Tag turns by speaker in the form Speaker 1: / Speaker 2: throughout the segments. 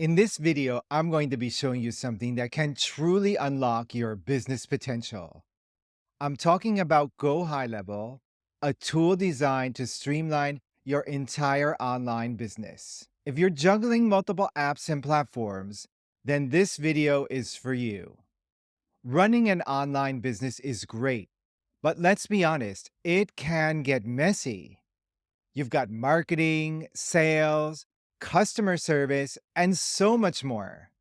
Speaker 1: In this video, I'm going to be showing you something that can truly unlock your business potential. I'm talking about Go HighLevel, a tool designed to streamline your entire online business. If you're juggling multiple apps and platforms, then this video is for you. Running an online business is great, but let's be honest, it can get messy. You've got marketing, sales, customer service, and so much more.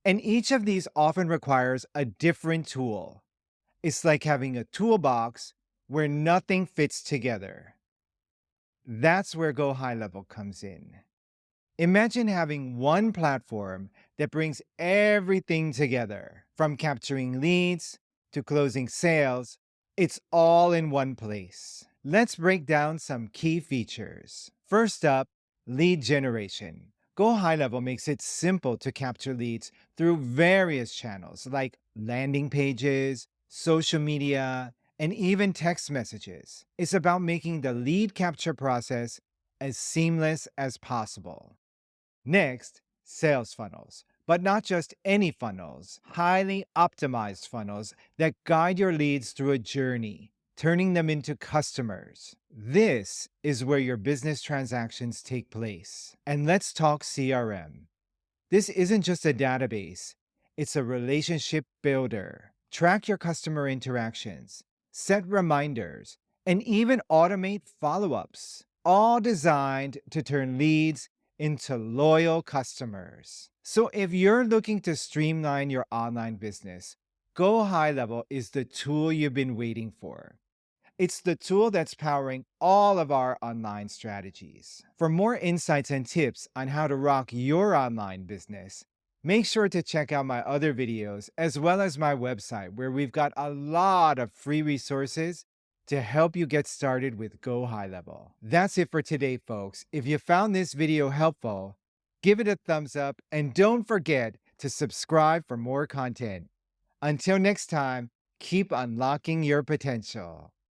Speaker 1: And each of these often requires a different tool. It's like having a toolbox where nothing fits together. That's where Go High Level comes in. Imagine having one platform that brings everything together, from capturing leads to closing sales. It's all in one place. Let's break down some key features. First up, lead generation. Go High Level makes it simple to capture leads through various channels like landing pages, social media, and even text messages. It's about making the lead capture process as seamless as possible. Next, sales funnels. But not just any funnels, highly optimized funnels that guide your leads through a journey, turning them into customers. This is where your business transactions take place. And let's talk CRM. This isn't just a database, it's a relationship builder. Track your customer interactions, set reminders, and even automate follow ups, all designed to turn leads into loyal customers. So, if you're looking to streamline your online business, Go High Level is the tool you've been waiting for. It's the tool that's powering all of our online strategies. For more insights and tips on how to rock your online business, make sure to check out my other videos as well as my website, where we've got a lot of free resources to help you get started with Go High Level. That's it for today, folks. If you found this video helpful, give it a thumbs up and don't forget to subscribe for more content. Until next time, keep unlocking your potential.